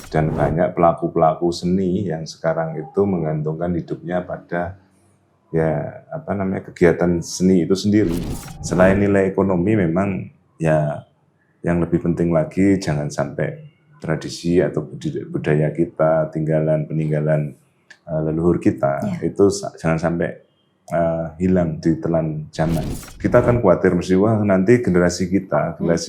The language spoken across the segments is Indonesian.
dan banyak pelaku-pelaku seni yang sekarang itu menggantungkan hidupnya pada kegiatan seni itu sendiri. Selain nilai ekonomi memang ya yang lebih penting lagi jangan sampai tradisi atau budaya kita, peninggalan leluhur kita itu jangan sampai hilang ditelan zaman. Kita kan khawatir nanti generasi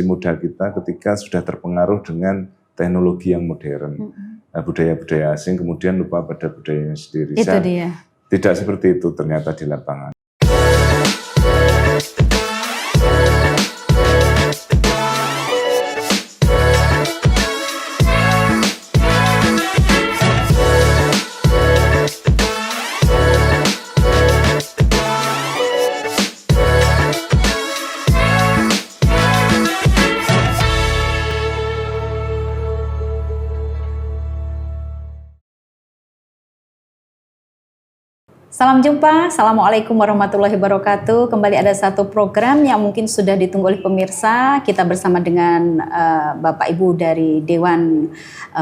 muda kita ketika sudah terpengaruh dengan teknologi yang modern, budaya-budaya asing, kemudian lupa pada budayanya sendiri. Itu dia. Tidak seperti itu ternyata di lapangan. Salam jumpa, Assalamualaikum warahmatullahi wabarakatuh. Kembali ada satu program yang mungkin sudah ditunggu oleh pemirsa. Kita bersama dengan Bapak Ibu dari Dewan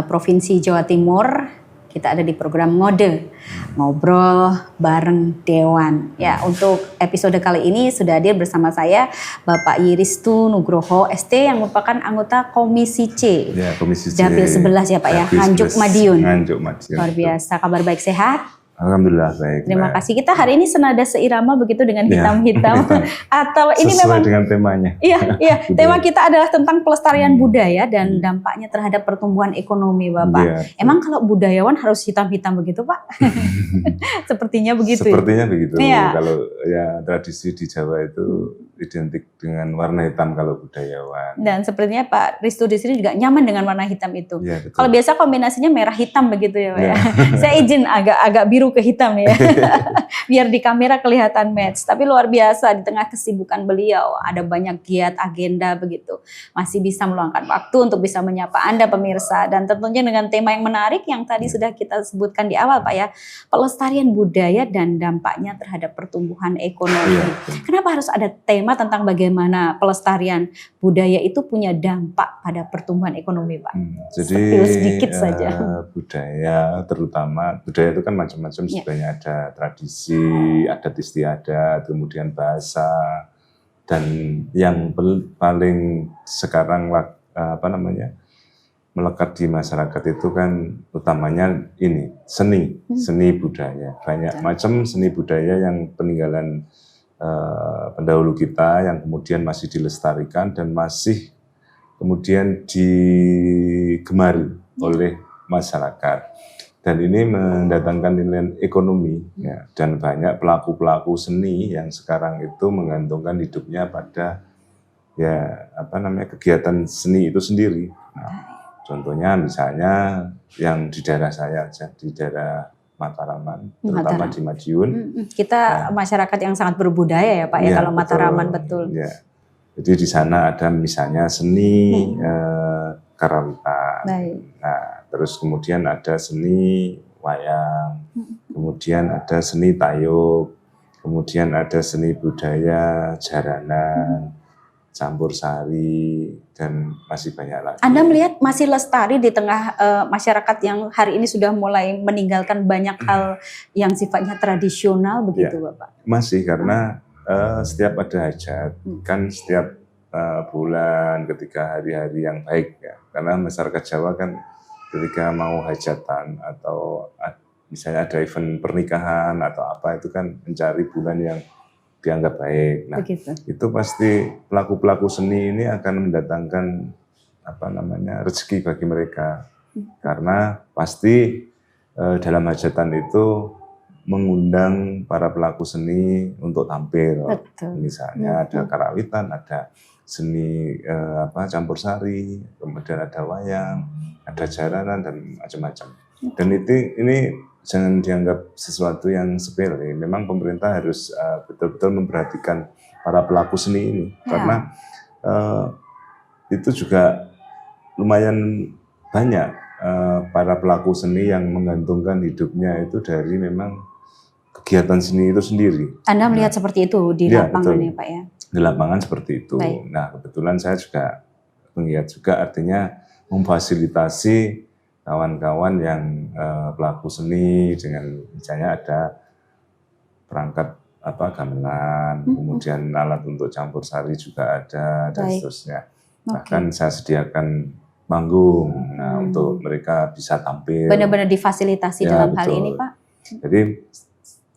Provinsi Jawa Timur. Kita ada di program Ngobrol Bareng Dewan. Ya, untuk episode kali ini sudah hadir bersama saya Bapak Yiristu Nugroho ST yang merupakan anggota Komisi C. Ya, Komisi C. Dapil 11 ya Pak ya, Nganjuk Madiun. Luar biasa, kabar baik sehat? Alhamdulillah baik. Terima kasih. Kita hari ini senada seirama begitu dengan hitam-hitam. Atau ini sesuai memang dengan temanya. Iya. Tema kita adalah tentang pelestarian budaya dan dampaknya terhadap pertumbuhan ekonomi, Bapak. Ya. Emang kalau budayawan harus hitam-hitam begitu, Pak? Sepertinya begitu. Sepertinya begitu. Ya. Kalau ya tradisi di Jawa itu identik dengan warna hitam kalau budayawan. Dan sepertinya Pak Ristu di sini juga nyaman dengan warna hitam itu. Ya, kalau biasa kombinasinya merah hitam begitu ya, Pak. Ya. Saya izin agak biru ke hitam ya. Biar di kamera kelihatan match. Tapi luar biasa di tengah kesibukan beliau ada banyak giat agenda begitu. Masih bisa meluangkan waktu untuk bisa menyapa Anda pemirsa dan tentunya dengan tema yang menarik yang tadi sudah kita sebutkan di awal Pak ya. Pelestarian budaya dan dampaknya terhadap pertumbuhan ekonomi. Kenapa harus ada tema tentang bagaimana pelestarian budaya itu punya dampak pada pertumbuhan ekonomi, Pak? Jadi sedikit saja. Budaya itu kan macam-macam sebenarnya, ada tradisi, adat istiadat, kemudian bahasa, dan yang paling sekarang melekat di masyarakat itu kan utamanya ini seni budaya. Banyak macam seni budaya yang peninggalan pendahulu kita yang kemudian masih dilestarikan dan masih kemudian digemari oleh masyarakat, dan ini mendatangkan nilai ekonomi ya, dan banyak pelaku-pelaku seni yang sekarang itu menggantungkan hidupnya pada kegiatan seni itu sendiri. Nah, contohnya misalnya yang di daerah saya aja, di daerah Mataraman, terutama di Madiun. Kita masyarakat yang sangat berbudaya ya Pak ya, kalau Mataraman betul. Ya. Jadi di sana ada misalnya seni karawitan. Nah, terus kemudian ada seni wayang, kemudian ada seni tayub, kemudian ada seni budaya jaranan, campur sari, dan masih banyak lagi. Anda melihat masih lestari di tengah masyarakat yang hari ini sudah mulai meninggalkan banyak hal yang sifatnya tradisional begitu Bapak? Masih, karena setiap ada hajat, kan setiap bulan ketika hari-hari yang baik ya, karena masyarakat Jawa kan ketika mau hajatan atau misalnya ada event pernikahan atau apa itu kan mencari bulan yang dianggap baik. Nah, itu pasti pelaku-pelaku seni ini akan mendatangkan rezeki bagi mereka, karena pasti dalam hajatan itu mengundang para pelaku seni untuk tampil. Misalnya ada karawitan, ada seni campur sari, kemudian ada wayang, ada jaranan, dan macam-macam. Dan ini jangan dianggap sesuatu yang sepele. Memang pemerintah harus betul-betul memperhatikan para pelaku seni ini, karena itu juga lumayan banyak para pelaku seni yang menggantungkan hidupnya itu dari memang kegiatan seni itu sendiri. Anda melihat seperti itu di lapangan ya Pak ya? Di lapangan seperti itu. Baik. Nah, kebetulan saya juga melihat juga artinya memfasilitasi kawan-kawan yang pelaku seni dengan misalnya ada perangkat gamelan, kemudian alat untuk campur sari juga ada dan seterusnya. Bahkan saya sediakan panggung, untuk mereka bisa tampil. Benar-benar difasilitasi dalam hal ini, Pak. Jadi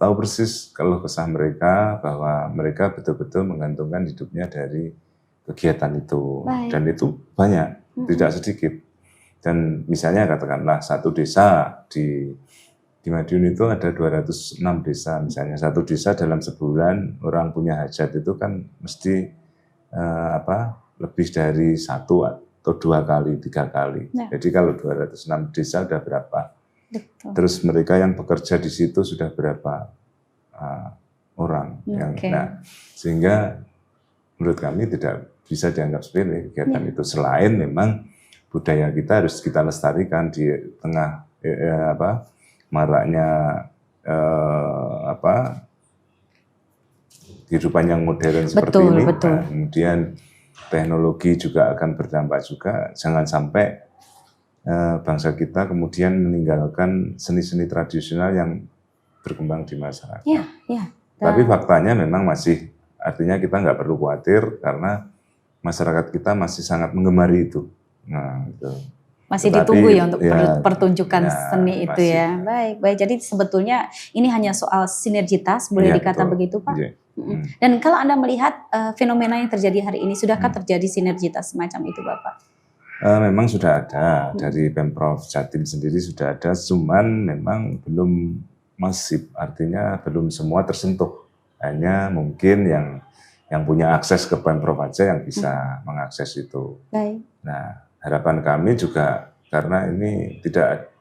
tahu persis kalau kesah mereka bahwa mereka betul-betul menggantungkan hidupnya dari kegiatan itu. Dan itu banyak, tidak sedikit. Dan misalnya katakanlah satu desa di Madiun itu ada 206 desa misalnya. Satu desa dalam sebulan orang punya hajat itu kan mesti lebih dari 1 atau 2 kali, 3 kali. Jadi kalau 206 desa udah berapa? Betul. Terus mereka yang bekerja di situ sudah berapa orang? Nah, sehingga menurut kami tidak bisa dianggap sepele kegiatan itu. Selain memang budaya kita harus kita lestarikan di tengah maraknya kehidupan yang modern seperti ini. Betul. Nah, kemudian teknologi juga akan berdampak juga. Jangan sampai bangsa kita kemudian meninggalkan seni-seni tradisional yang berkembang di masyarakat. Tapi faktanya memang masih, artinya kita nggak perlu khawatir karena masyarakat kita masih sangat menggemari itu. Nah, itu. Masih ditunggu ya untuk pertunjukan seni itu masih, ya. Baik. Jadi sebetulnya ini hanya soal sinergitas, boleh dikata begitu, Pak? Dan kalau Anda melihat fenomena yang terjadi hari ini, sudahkah terjadi sinergitas semacam itu, Bapak? Memang sudah ada, dari Pemprov Jatim sendiri sudah ada, cuman memang belum masif, artinya belum semua tersentuh. Hanya mungkin yang punya akses ke Pemprov aja yang bisa mengakses itu. Baik. Nah, harapan kami juga karena ini tidak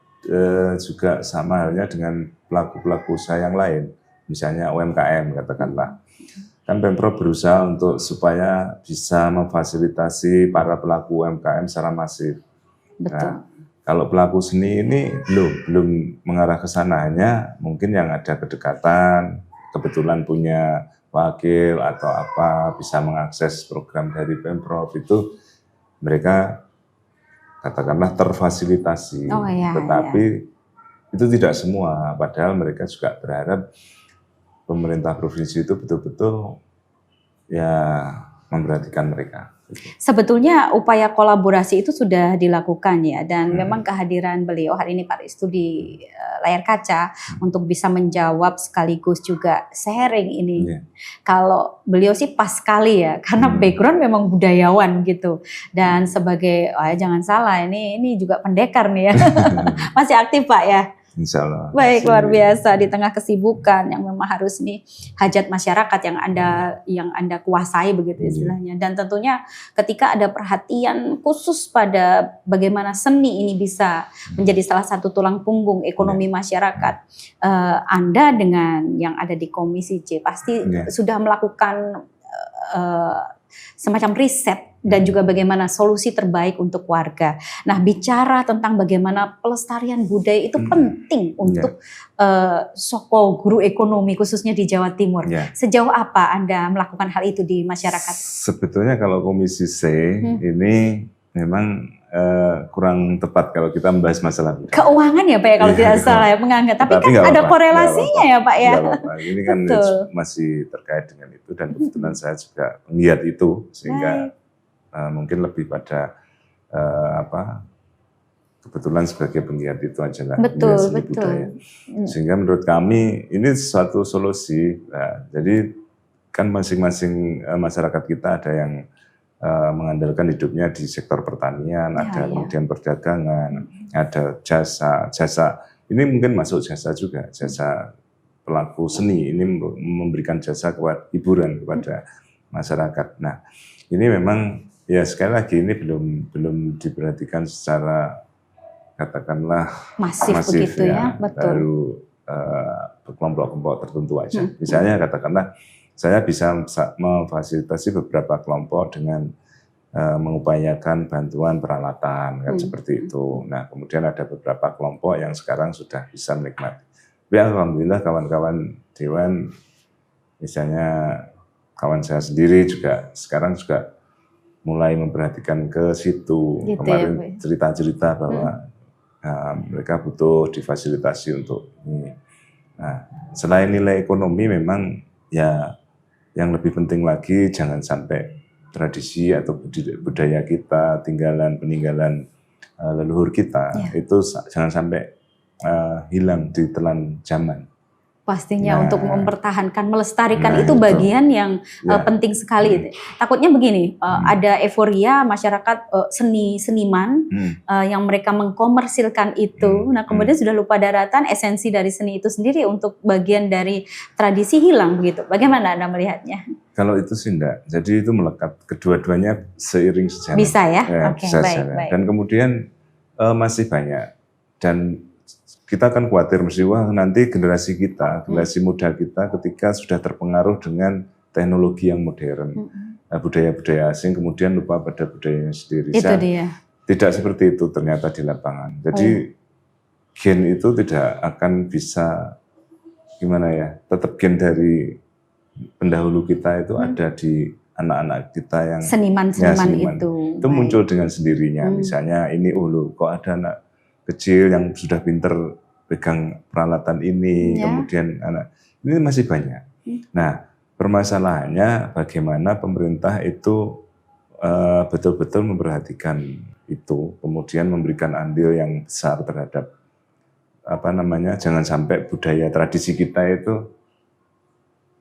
juga sama halnya dengan pelaku-pelaku usaha yang lain, misalnya UMKM katakanlah. Kan Pemprov berusaha untuk supaya bisa memfasilitasi para pelaku UMKM secara masif. Betul. Nah, kalau pelaku seni ini belum mengarah ke sana, hanya mungkin yang ada kedekatan, kebetulan punya wakil atau apa bisa mengakses program dari Pemprov itu mereka katakanlah terfasilitasi, tetapi itu tidak semua. Padahal mereka juga berharap pemerintah provinsi itu betul-betul memperhatikan mereka. Sebetulnya upaya kolaborasi itu sudah dilakukan ya, dan memang kehadiran beliau hari ini Pak Restu di layar kaca untuk bisa menjawab sekaligus juga sharing ini. Kalau beliau sih pas sekali ya, karena background memang budayawan gitu, dan sebagai jangan salah ini juga pendekar nih ya, masih aktif Pak ya. Insya Allah. Baik, luar biasa di tengah kesibukan yang memang harus nih hajat masyarakat yang anda kuasai begitu istilahnya. Dan tentunya ketika ada perhatian khusus pada bagaimana seni ini bisa menjadi salah satu tulang punggung ekonomi masyarakat, Anda dengan yang ada di Komisi C pasti sudah melakukan semacam riset dan juga bagaimana solusi terbaik untuk warga. Nah, bicara tentang bagaimana pelestarian budaya itu penting untuk soko guru ekonomi khususnya di Jawa Timur. Sejauh apa Anda melakukan hal itu di masyarakat? Sebetulnya kalau Komisi C ini memang kurang tepat kalau kita membahas masalah budaya. Keuangan ya Pak ya kalau tidak salah ya menganggap. Tapi kan ada korelasinya ya Pak ya. Ini kan masih terkait dengan itu dan kebetulan saya juga melihat itu sehingga mungkin lebih pada kebetulan sebagai penggiat itu aja lah. Betul. Budaya. Sehingga menurut kami ini suatu solusi. Nah, jadi kan masing-masing masyarakat kita ada yang mengandalkan hidupnya di sektor pertanian, ada kemudian perdagangan, ada jasa. Ini mungkin masuk jasa juga, jasa pelaku seni ini memberikan jasa hiburan kepada masyarakat. Nah, ini memang ya sekali lagi ini belum diperhatikan secara katakanlah masif begitu ya, betul. Baru kelompok-kelompok tertentu aja. Misalnya katakanlah saya bisa memfasilitasi beberapa kelompok dengan mengupayakan bantuan peralatan kan seperti itu. Nah, kemudian ada beberapa kelompok yang sekarang sudah bisa menikmati. Tapi alhamdulillah kawan-kawan dewan, misalnya kawan saya sendiri juga sekarang mulai memperhatikan ke situ. Gitu. Kemarin cerita-cerita bahwa mereka butuh difasilitasi untuk ini. Nah, selain nilai ekonomi memang ya yang lebih penting lagi jangan sampai tradisi atau budaya kita, peninggalan leluhur kita itu jangan sampai hilang ditelan zaman. Pastinya untuk mempertahankan, melestarikan itu bagian yang penting sekali. Takutnya begini, ada euforia masyarakat seniman yang mereka mengkomersilkan itu. Nah kemudian sudah lupa daratan esensi dari seni itu sendiri untuk bagian dari tradisi hilang begitu. Bagaimana Anda melihatnya? Kalau itu sih enggak. Jadi itu melekat kedua-duanya seiring sejalan. Bisa ya? Oke, bisa baik. Dan kemudian masih banyak dan kita kan khawatir mesti nanti generasi muda kita ketika sudah terpengaruh dengan teknologi yang modern, budaya-budaya asing, kemudian lupa pada budayanya sendiri. Itu dia. Tidak seperti itu ternyata di lapangan. Jadi gen itu tidak akan bisa gimana ya, tetap gen dari pendahulu kita itu ada di anak-anak kita yang seniman itu muncul dengan sendirinya. Misalnya ini kok ada anak kecil yang sudah pinter pegang peralatan ini, kemudian ini masih banyak. Nah, permasalahannya bagaimana pemerintah itu betul-betul memperhatikan itu, kemudian memberikan andil yang besar terhadap jangan sampai budaya tradisi kita itu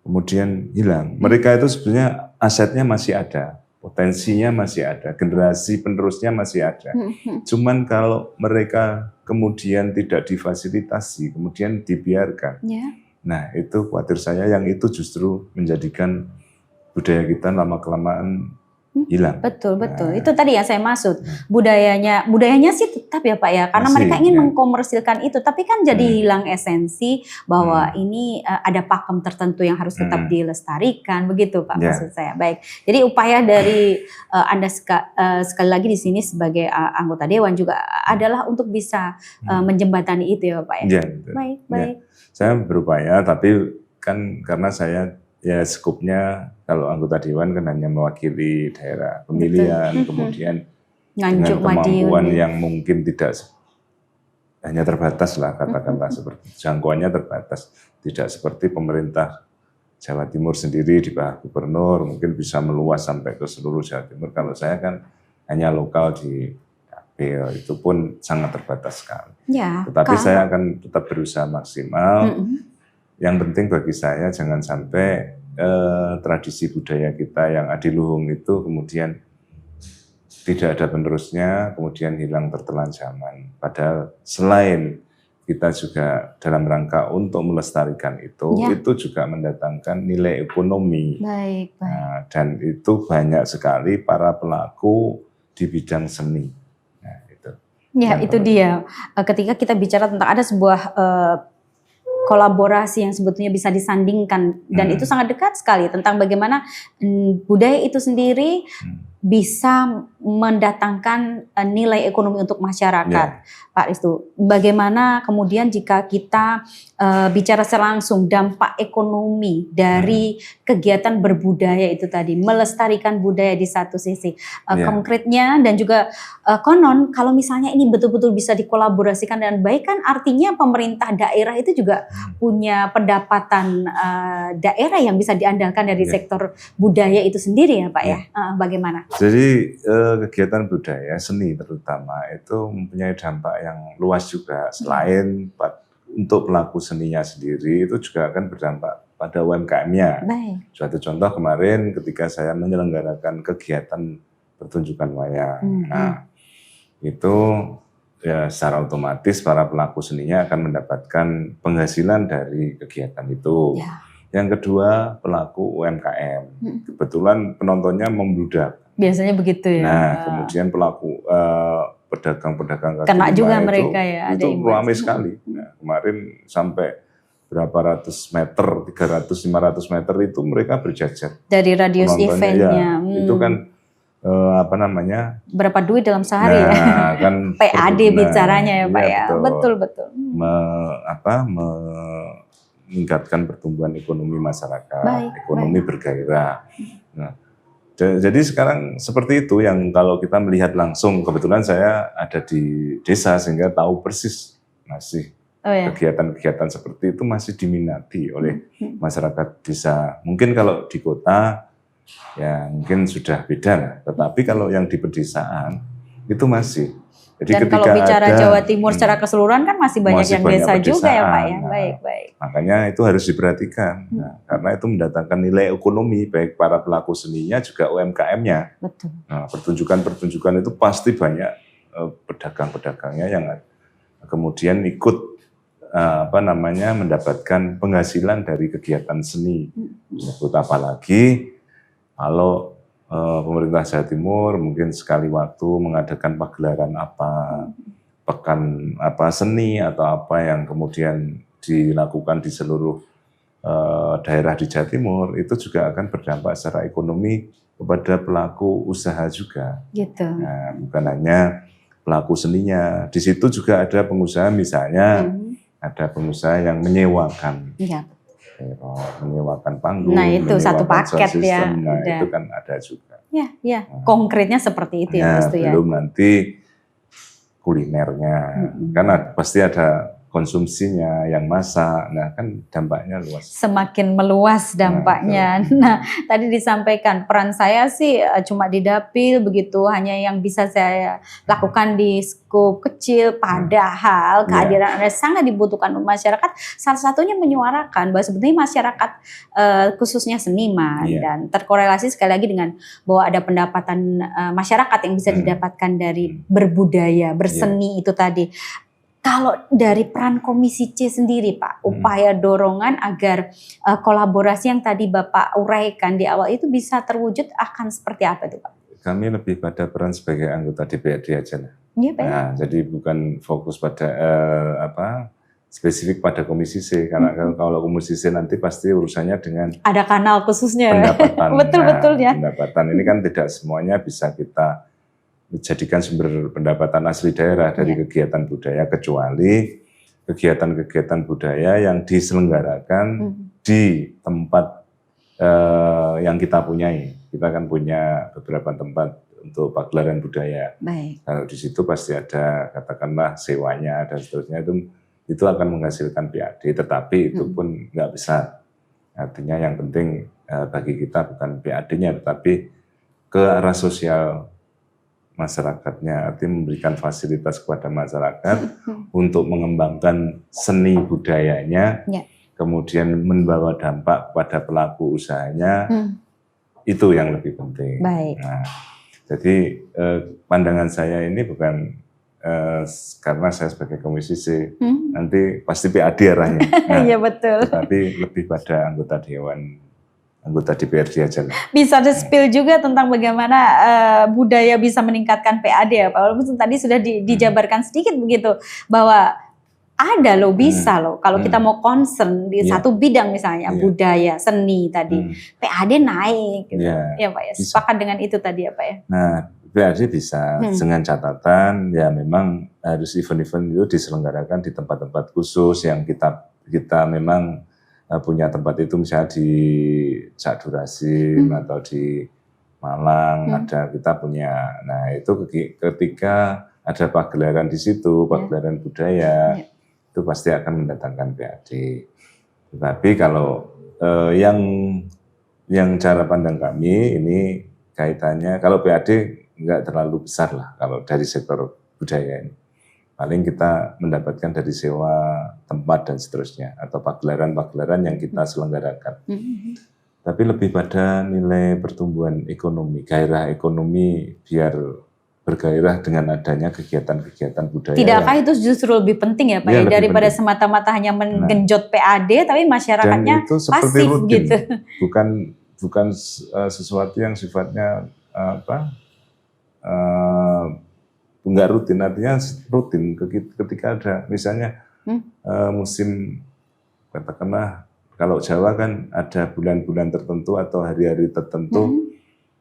kemudian hilang. Mereka itu sebenarnya asetnya masih ada, potensinya masih ada, generasi penerusnya masih ada. Cuman kalau mereka kemudian tidak difasilitasi, kemudian dibiarkan. Nah itu khawatir saya yang itu justru menjadikan budaya kita lama-kelamaan hilang. Betul. Itu tadi yang saya maksud. Budayanya sih tetap ya Pak ya, karena mereka ingin mengkomersilkan itu, tapi kan jadi hilang esensi bahwa ini ada pakem tertentu yang harus tetap dilestarikan, begitu Pak maksud saya. Baik. Jadi upaya dari Anda sekali lagi di sini sebagai anggota dewan juga adalah untuk bisa menjembatani itu ya Pak ya. Baik. Saya berupaya, tapi kan karena saya skupnya kalau anggota dewan kan hanya mewakili daerah pemilihan, kemudian Nganjuk, dengan kemampuan Madiun, yang mungkin tidak hanya terbatas lah, katakanlah seperti jangkauannya terbatas, tidak seperti pemerintah Jawa Timur sendiri di bawah gubernur mungkin bisa meluas sampai ke seluruh Jawa Timur. Kalau saya kan hanya lokal di Dapil, itu pun sangat terbatas sekali. Tetapi saya akan tetap berusaha maksimal. Yang penting bagi saya jangan sampai tradisi budaya kita yang adiluhung itu kemudian tidak ada penerusnya, kemudian hilang tertelan zaman. Padahal selain kita juga dalam rangka untuk melestarikan itu juga mendatangkan nilai ekonomi. Nah, dan itu banyak sekali para pelaku di bidang seni. Nah, itu. Itu dia. Ketika kita bicara tentang ada sebuah kolaborasi yang sebetulnya bisa disandingkan dan itu sangat dekat sekali tentang bagaimana budaya itu sendiri bisa mendatangkan nilai ekonomi untuk masyarakat. Pak Ristu, bagaimana kemudian jika kita bicara secara langsung dampak ekonomi dari kegiatan berbudaya itu tadi, melestarikan budaya di satu sisi, konkretnya dan juga konon kalau misalnya ini betul-betul bisa dikolaborasikan dengan baik kan artinya pemerintah daerah itu juga punya pendapatan daerah yang bisa diandalkan dari sektor budaya itu sendiri ya Pak ya. Bagaimana? Jadi kegiatan budaya, seni terutama itu mempunyai dampak yang luas juga. Selain untuk pelaku seninya sendiri itu juga akan berdampak pada UMKM-nya. Suatu contoh kemarin ketika saya menyelenggarakan kegiatan pertunjukan wayang. Nah, itu ya secara otomatis para pelaku seninya akan mendapatkan penghasilan dari kegiatan itu. Yang kedua, pelaku UMKM. Kebetulan penontonnya membludak. Biasanya begitu ya. Nah, kemudian pelaku pedagang-pedagang kaki kena juga lima mereka ya. Itu ramai sekali. Nah, kemarin sampai berapa ratus meter, 300-500 meter itu mereka berjajar. Dari radius eventnya. Itu kan berapa duit dalam sehari ya? Kan PAD bicaranya ya Pak ya. Betul. Meningkatkan pertumbuhan ekonomi masyarakat, ekonomi bergairah. Nah, Jadi sekarang seperti itu yang kalau kita melihat langsung, kebetulan saya ada di desa sehingga tahu persis masih kegiatan-kegiatan seperti itu masih diminati oleh masyarakat desa. Mungkin kalau di kota ya mungkin sudah beda lah, tetapi kalau yang di pedesaan itu masih. Jadi dan ketika kalau bicara ada, Jawa Timur secara keseluruhan kan masih banyak yang desa juga ya Pak ya. Baik. Makanya itu harus diperhatikan, karena itu mendatangkan nilai ekonomi baik para pelaku seninya juga UMKM-nya. Betul. Nah, pertunjukan itu pasti banyak pedagang-pedagangnya yang kemudian ikut mendapatkan penghasilan dari kegiatan seni. Apalagi kalau pemerintah Jawa Timur mungkin sekali waktu mengadakan pagelaran pekan seni atau apa yang kemudian dilakukan di seluruh daerah di Jawa Timur, itu juga akan berdampak secara ekonomi kepada pelaku usaha juga. Gitu. Nah, bukan hanya pelaku seninya, di situ juga ada pengusaha misalnya, ada pengusaha yang menyewakan. Iya. Menyewakan panggung, nah itu satu paket ya. Nah itu kan ada juga. Ya. Nah, konkretnya seperti itu ya Mas ya. Belum nanti kulinernya, karena pasti ada konsumsinya yang masak, nah kan dampaknya luas. Semakin meluas dampaknya. Nah, tadi disampaikan peran saya sih cuma di dapil begitu, hanya yang bisa saya lakukan di skup kecil, padahal kehadiran Anda sangat dibutuhkan masyarakat. Salah satunya menyuarakan bahwa sebenarnya masyarakat khususnya seniman dan terkorelasi sekali lagi dengan bahwa ada pendapatan masyarakat yang bisa didapatkan dari berbudaya, berseni itu tadi. Kalau dari peran Komisi C sendiri Pak, upaya dorongan agar kolaborasi yang tadi Bapak uraikan di awal itu bisa terwujud akan seperti apa itu Pak? Kami lebih pada peran sebagai anggota DPRD aja lah. Iya, Pak. Nah, jadi bukan fokus pada spesifik pada Komisi C, karena kalau Komisi C nanti pasti urusannya dengan ada kanal khususnya. Pendapatan. Betul ya. Pendapatan ini kan tidak semuanya bisa kita menjadikan sumber pendapatan asli daerah dari kegiatan budaya, kecuali kegiatan-kegiatan budaya yang diselenggarakan di tempat yang kita punyai. Kita kan punya beberapa tempat untuk pagelaran budaya. Baik. Kalau di situ pasti ada katakanlah sewanya dan seterusnya, itu akan menghasilkan PAD, tetapi itu pun nggak besar. Artinya yang penting bagi kita bukan PAD-nya, tetapi ke arah sosial masyarakatnya, artinya memberikan fasilitas kepada masyarakat untuk mengembangkan seni budayanya, kemudian membawa dampak kepada pelaku usahanya, itu yang lebih penting. Baik. Nah, jadi pandangan saya ini bukan karena saya sebagai Komisi C, nanti pasti PAD arahnya. Iya betul. Tapi lebih pada anggota Dewan, anggota DPRD aja lah. Bisa di-spill juga tentang bagaimana budaya bisa meningkatkan PAD ya Pak. Walaupun tadi sudah dijabarkan sedikit begitu, bahwa ada loh, bisa loh. Kalau kita mau concern di satu bidang misalnya, budaya, seni tadi, PAD naik. Gitu. Ya Pak ya, sepakat dengan itu tadi ya Pak ya. Nah, PAD bisa dengan catatan ya memang harus event-event itu diselenggarakan di tempat-tempat khusus yang kita memang punya tempat itu, misalnya di Cak Durasim atau di Malang ada, kita punya. Nah itu ketika ada pagelaran di situ, pagelaran budaya, itu pasti akan mendatangkan PAD. Tetapi kalau yang cara pandang kami ini kaitannya, kalau PAD nggak terlalu besar lah kalau dari sektor budaya ini. Paling kita mendapatkan dari sewa tempat dan seterusnya, atau pagelaran-pagelaran yang kita selenggarakan. Tapi lebih pada nilai pertumbuhan ekonomi, gairah ekonomi, biar bergairah dengan adanya kegiatan-kegiatan budaya. Tidakkah itu justru lebih penting ya Pak ya, daripada semata-mata hanya menggenjot PAD, tapi masyarakatnya dan itu seperti pasif rutin, gitu. Bukan sesuatu yang sifatnya nggak rutin, artinya rutin ketika ada misalnya musim, katakanlah kalau Jawa kan ada bulan-bulan tertentu atau hari-hari tertentu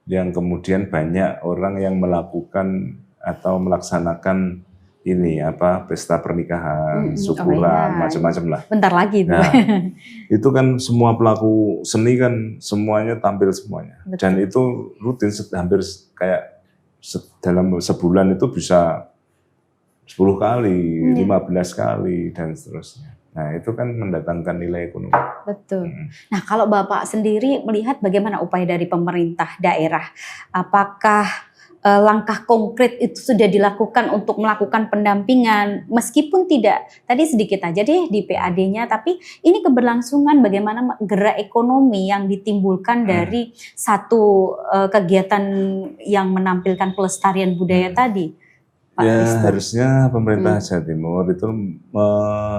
yang kemudian banyak orang yang melakukan atau melaksanakan ini apa pesta pernikahan, Oh syukuran, iya, macam-macam lah. bentar lagi tuh. Nah, itu kan semua pelaku seni kan semuanya tampil semuanya. Betul. Dan itu rutin hampir kayak dalam sebulan itu bisa 10 kali, 15 kali dan seterusnya. Nah, itu kan mendatangkan nilai ekonomi. Betul. Nah, kalau Bapak sendiri melihat bagaimana upaya dari pemerintah daerah, apakah langkah konkret itu sudah dilakukan untuk melakukan pendampingan, meskipun tidak, tadi sedikit aja deh di PAD-nya, tapi ini keberlangsungan bagaimana gerak ekonomi yang ditimbulkan dari satu kegiatan yang menampilkan pelestarian budaya tadi, Pak Ya, Risto? harusnya pemerintah Jawa Timur itu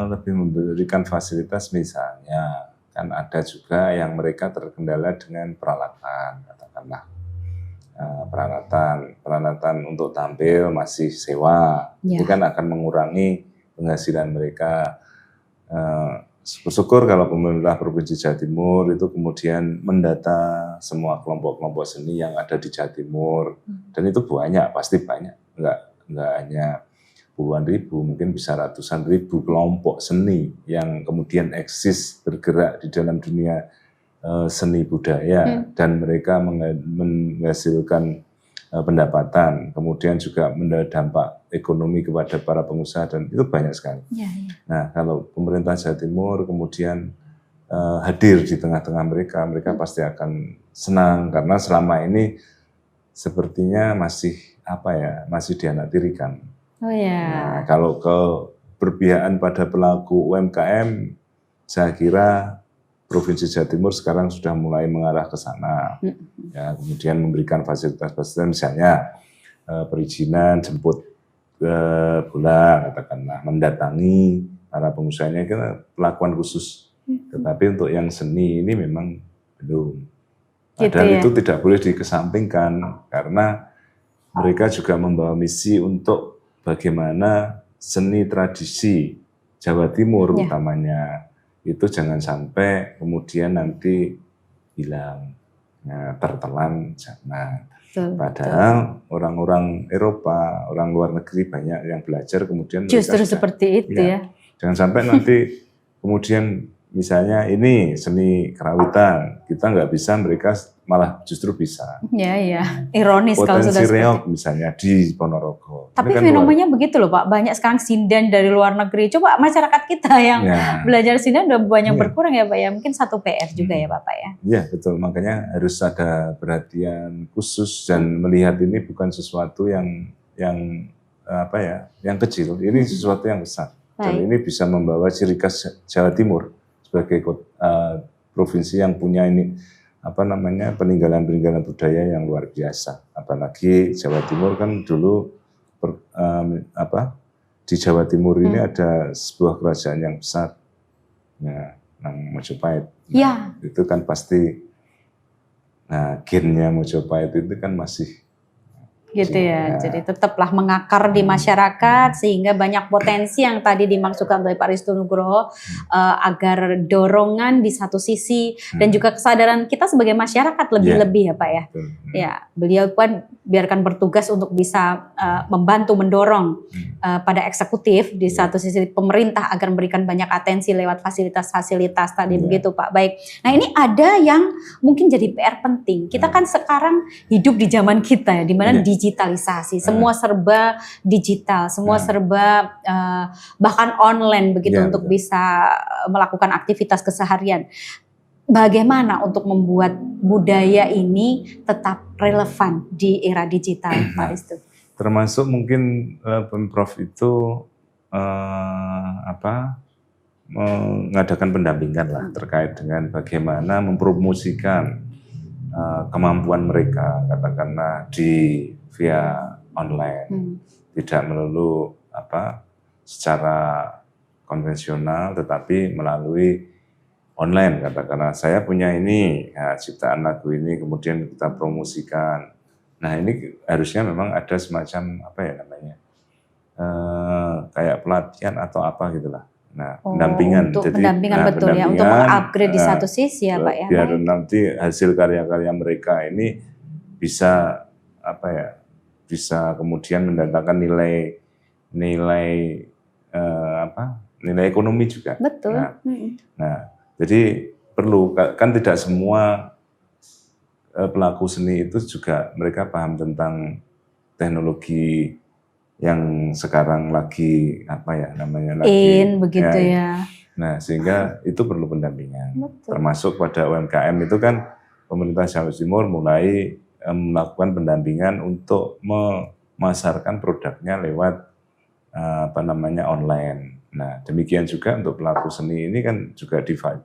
lebih memberikan fasilitas, misalnya kan ada juga yang mereka terkendala dengan peralatan, katakanlah peralatan untuk tampil masih sewa, itu kan akan mengurangi penghasilan mereka. Syukur kalau pemerintah Provinsi Jawa Timur itu kemudian mendata semua kelompok-kelompok seni yang ada di Jawa Timur, dan itu banyak, pasti banyak, enggak hanya puluhan ribu, mungkin bisa ratusan ribu kelompok seni yang kemudian eksis bergerak di dalam dunia seni budaya, dan mereka menghasilkan pendapatan, kemudian juga berdampak ekonomi kepada para pengusaha, dan itu banyak sekali. Nah, kalau pemerintah Jawa Timur kemudian hadir di tengah-tengah mereka pasti akan senang, karena selama ini sepertinya masih dianaktirikan. Nah, kalau keberpihakan pada pelaku UMKM, saya kira Provinsi Jawa Timur sekarang sudah mulai mengarah ke sana. Ya, kemudian memberikan fasilitas-fasilitas, misalnya perizinan jemput ke bola, katakanlah, mendatangi para pengusahanya, kita perlakuan khusus. Tetapi untuk yang seni ini memang belum. Padahal itu tidak boleh dikesampingkan, karena mereka juga membawa misi untuk bagaimana seni tradisi Jawa Timur utamanya itu jangan sampai kemudian nanti hilang, tertelan, jangan. Padahal orang-orang Eropa, orang luar negeri banyak yang belajar, kemudian justru seperti itu ya. Jangan sampai nanti kemudian misalnya ini seni kerawitan, kita nggak bisa, mereka malah justru bisa. Ya, ironis kalau sudah seperti reog misalnya di Ponorogo. Tapi kan fenomenya begitu loh Pak, banyak sekarang sinden dari luar negeri. Coba masyarakat kita yang belajar sinden udah banyak berkurang ya Pak ya, mungkin satu PR juga ya Bapak ya. Iya betul, makanya harus ada perhatian khusus dan melihat ini bukan sesuatu yang kecil, ini sesuatu yang besar. Dan ini bisa membawa ciri khas Jawa Timur sebagai provinsi yang punya peninggalan-peninggalan budaya yang luar biasa. Apalagi Jawa Timur kan dulu di Jawa Timur ini ada sebuah kerajaan yang besar, Mojopahit. Itu kan pasti, gennya Mojopahit itu kan masih gitu ya. Jadi tetaplah mengakar di masyarakat sehingga banyak potensi yang tadi dimaksudkan oleh Pak Risto Nugroho, agar dorongan di satu sisi dan juga kesadaran kita sebagai masyarakat lebih-lebih ya Pak ya. Ya, beliau pun biarkan bertugas untuk bisa membantu mendorong pada eksekutif di satu sisi pemerintah agar memberikan banyak atensi lewat fasilitas-fasilitas tadi begitu Pak. Baik. Nah, ini ada yang mungkin jadi PR penting. Kita kan sekarang hidup di zaman kita ya, di mana digitalisasi, semua serba digital, semua serba bahkan online begitu untuk bisa melakukan aktivitas keseharian. Bagaimana untuk membuat budaya ini tetap relevan di era digital, Pak Risto? Termasuk mungkin Pemprov itu mengadakan pendampingan lah terkait dengan bagaimana mempromosikan kemampuan mereka, katakanlah via online, tidak melulu secara konvensional, tetapi melalui online, katakanlah saya punya ini, ciptaan lagu ini, kemudian kita promosikan. Nah ini harusnya memang ada semacam kayak pelatihan atau apa gitulah. Nah, pendampingan. Untuk jadi pendampingan betul ya, untuk mengupgrade di satu sisi ya Pak ya. Biar nanti hasil karya-karya mereka ini bisa bisa kemudian mendatangkan nilai nilai nilai ekonomi juga. Betul. Nah, jadi perlu kan tidak semua pelaku seni itu juga mereka paham tentang teknologi yang sekarang lagi begitu ya. Nah, sehingga itu perlu pendampingan. Betul. Termasuk pada UMKM itu kan pemerintah Jawa Timur mulai melakukan pendampingan untuk memasarkan produknya lewat online. Nah, demikian juga untuk pelaku seni ini kan juga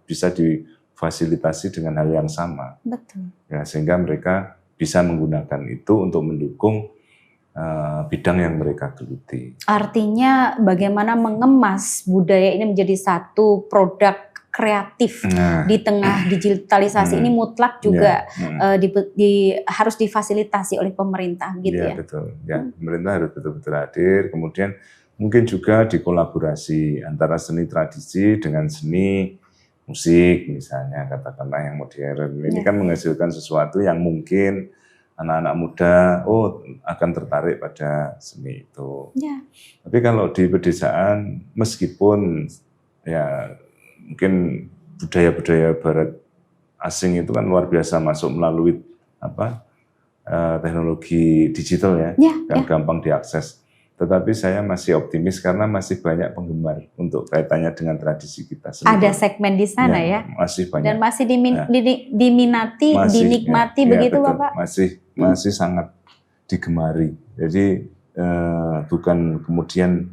bisa difasilitasi dengan hal yang sama. Betul. Ya, sehingga mereka bisa menggunakan itu untuk mendukung bidang yang mereka geluti. Artinya bagaimana mengemas budaya ini menjadi satu produk kreatif di tengah digitalisasi ini mutlak juga harus difasilitasi oleh pemerintah gitu ya. Betul. Ya, pemerintah harus betul-betul hadir. Kemudian mungkin juga dikolaborasi antara seni tradisi dengan seni musik misalnya, katakanlah yang modern. Ini kan menghasilkan sesuatu yang mungkin anak-anak muda akan tertarik pada seni itu. Tapi kalau di pedesaan meskipun ya mungkin budaya-budaya barat asing itu kan luar biasa masuk melalui teknologi digital ya, yang gampang diakses. Tetapi saya masih optimis karena masih banyak penggemar untuk kaitannya dengan tradisi kita sendiri. Ada segmen di sana ya? Masih banyak. Dan masih diminati, dinikmati begitu betul. Bapak? Masih sangat digemari. Jadi bukan kemudian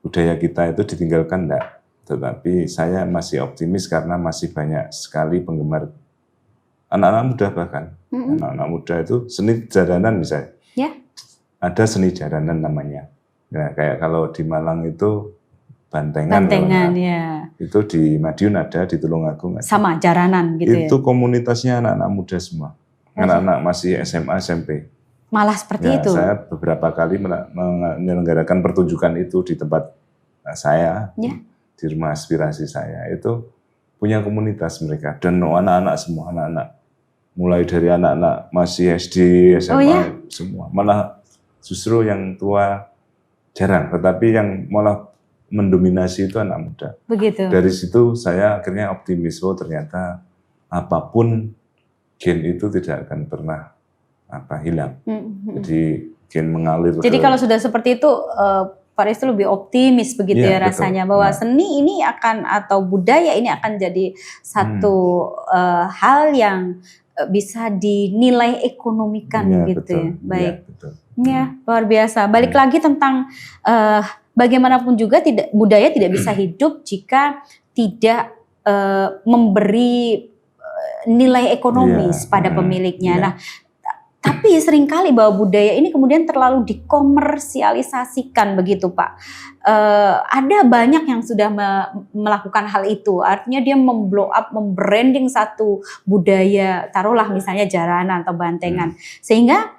budaya kita itu ditinggalkan, enggak. Tetapi saya masih optimis karena masih banyak sekali penggemar anak-anak muda bahkan. Anak-anak muda itu seni jaranan misalnya. Ada seni jaranan namanya. Nah, kayak kalau di Malang itu Bantengan ya. Itu di Madiun ada, di Tulungagung ada. Sama jaranan gitu ya. Itu komunitasnya anak-anak muda semua. Anak-anak masih SMA, SMP. Malah seperti itu. Saya beberapa kali menyelenggarakan pertunjukan itu di tempat saya, di rumah aspirasi saya. Itu punya komunitas mereka dan anak-anak semua, anak-anak mulai dari anak-anak masih SD, SMA semua. Malah justru yang tua jarang, tetapi yang malah mendominasi itu anak muda. Begitu. Dari situ saya akhirnya optimis, ternyata apapun gen itu tidak akan pernah hilang. Jadi gen mengalir. Jadi kalau sudah seperti itu, Pak Restu lebih optimis begitu ya rasanya, betul. Bahwa seni ini atau budaya ini akan jadi satu hal yang bisa dinilai ekonomikan gitu betul. ya. Baik. Betul. Ya, luar biasa. Balik lagi tentang bagaimanapun juga budaya tidak bisa hidup jika tidak memberi nilai ekonomis pada pemiliknya. Nah, tapi seringkali bahwa budaya ini kemudian terlalu dikomersialisasikan begitu Pak. Ada banyak yang sudah melakukan hal itu. Artinya dia memblow up, membranding satu budaya, taruhlah misalnya jaranan atau bantengan. Sehingga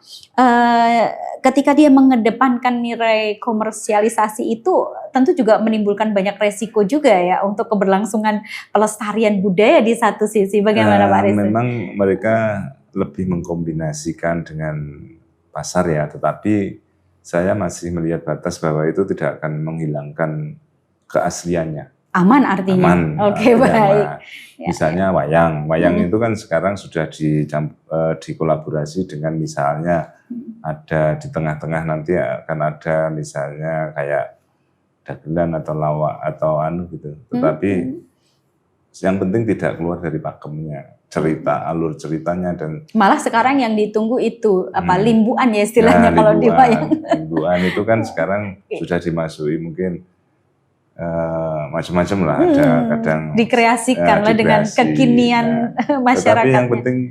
ketika dia mengedepankan nilai komersialisasi itu tentu juga menimbulkan banyak resiko juga ya untuk keberlangsungan pelestarian budaya di satu sisi. Bagaimana Pak Restu? Memang mereka lebih mengkombinasikan dengan pasar ya, tetapi saya masih melihat batas bahwa itu tidak akan menghilangkan keasliannya. Aman artinya? Aman. Oke, baik. Misalnya wayang itu kan sekarang sudah dikolaborasi dengan misalnya ada di tengah-tengah nanti akan ada misalnya kayak dagelan atau lawak atau gitu. Tetapi yang penting tidak keluar dari pakemnya. Alur ceritanya dan malah sekarang yang ditunggu itu limbuan ya istilahnya kalau di wayang. Limbuan itu kan sekarang sudah dimasuki mungkin macam-macam lah, ada kadang dikreasikan lah dengan kekinian masyarakat. Tapi yang penting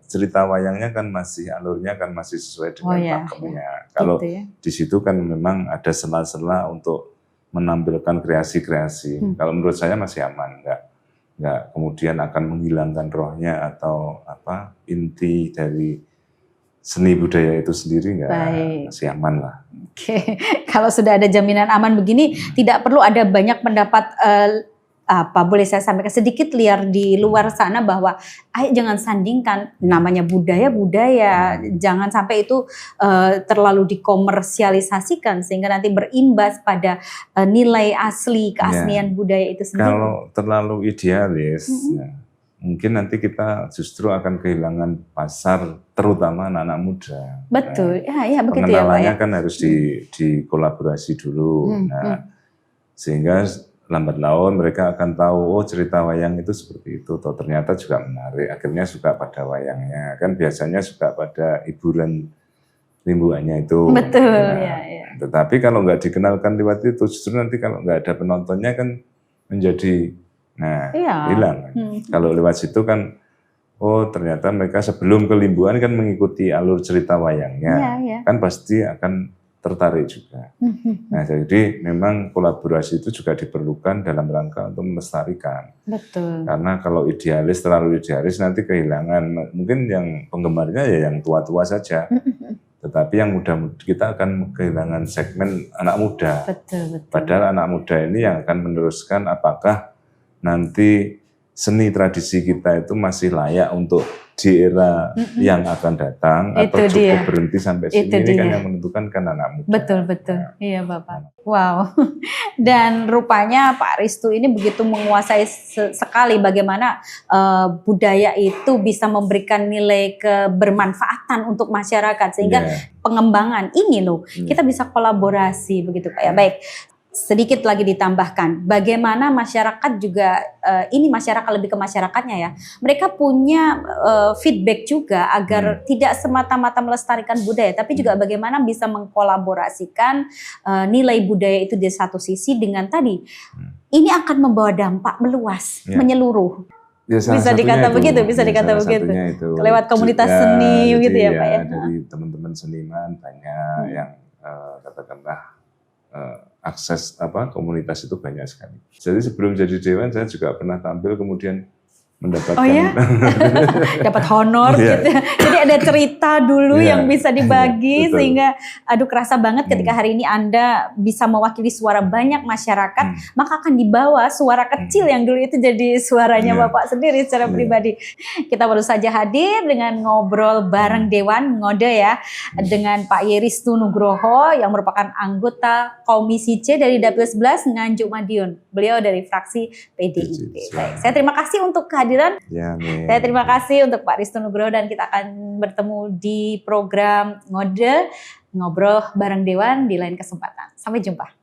cerita wayangnya kan masih alurnya kan masih sesuai dengan pakemnya. Kalau di situ kan memang ada sela-sela untuk menampilkan kreasi-kreasi. Kalau menurut saya masih aman, nggak kemudian akan menghilangkan rohnya atau inti dari seni budaya itu sendiri, masih aman lah. Oke. Kalau sudah ada jaminan aman begini, tidak perlu ada banyak pendapat boleh saya sampaikan sedikit liar di luar sana bahwa ayo jangan sandingkan namanya budaya, jangan sampai itu terlalu dikomersialisasikan sehingga nanti berimbas pada nilai asli keaslian budaya itu sendiri. Kalau terlalu idealis, mungkin nanti kita justru akan kehilangan pasar, terutama anak-anak muda. Betul, ya begitu ya Pak. Pengenalannya kan harus dikolaborasi dulu. Sehingga lambat laun mereka akan tahu, oh cerita wayang itu seperti itu, toh ternyata juga menarik, akhirnya suka pada wayangnya. Kan biasanya suka pada hiburan limbuannya itu. Betul, ya. Tetapi kalau nggak dikenalkan lewat itu, justru nanti kalau nggak ada penontonnya kan menjadi, hilang. Kalau lewat situ kan, oh ternyata mereka sebelum ke limbuan kan mengikuti alur cerita wayangnya, kan pasti akan tertarik juga. Nah, jadi memang kolaborasi itu juga diperlukan dalam rangka untuk melestarikan. Betul. Karena kalau idealis, terlalu idealis nanti kehilangan, mungkin yang penggemarnya ya yang tua-tua saja. Tetapi yang muda-muda, kita akan kehilangan segmen anak muda. Betul. Padahal anak muda ini yang akan meneruskan apakah nanti seni tradisi kita itu masih layak untuk di era yang akan datang atau cukup berhenti sampai sini. Ini kan yang menentukan kan anak muda. Betul. Iya Bapak. Wow. Dan rupanya Pak Ristu ini begitu menguasai sekali bagaimana budaya itu bisa memberikan nilai kebermanfaatan untuk masyarakat sehingga pengembangan ini loh kita bisa kolaborasi begitu Pak ya. Baik. Sedikit lagi ditambahkan, bagaimana masyarakat juga, ini masyarakat lebih ke masyarakatnya ya, mereka punya feedback juga agar tidak semata-mata melestarikan budaya, tapi juga bagaimana bisa mengkolaborasikan nilai budaya itu di satu sisi dengan tadi, ini akan membawa dampak meluas, menyeluruh. Ya, bisa dikata begitu, Lewat komunitas seni gitu ya Pak ya. Dari teman-teman seniman banyak yang katakanlah akses komunitas itu banyak sekali. Jadi sebelum jadi dewan saya juga pernah tampil kemudian mendapatkan dapat honor gitu. Jadi ada cerita dulu yang bisa dibagi sehingga kerasa banget ketika hari ini Anda bisa mewakili suara banyak masyarakat, maka akan dibawa suara kecil yang dulu itu jadi suaranya Bapak sendiri secara pribadi. Kita baru saja hadir dengan ngobrol bareng Dewan Ngode ya dengan Pak Ristu Nugroho yang merupakan anggota Komisi C dari Dapil 11 Nganjuk Madiun. Beliau dari fraksi PDIP. Baik, saya terima kasih untuk kehadiran. Saya terima kasih untuk Pak Ristu Nugroho dan kita akan bertemu di program Ngode, ngobrol bareng Dewan di lain kesempatan. Sampai jumpa.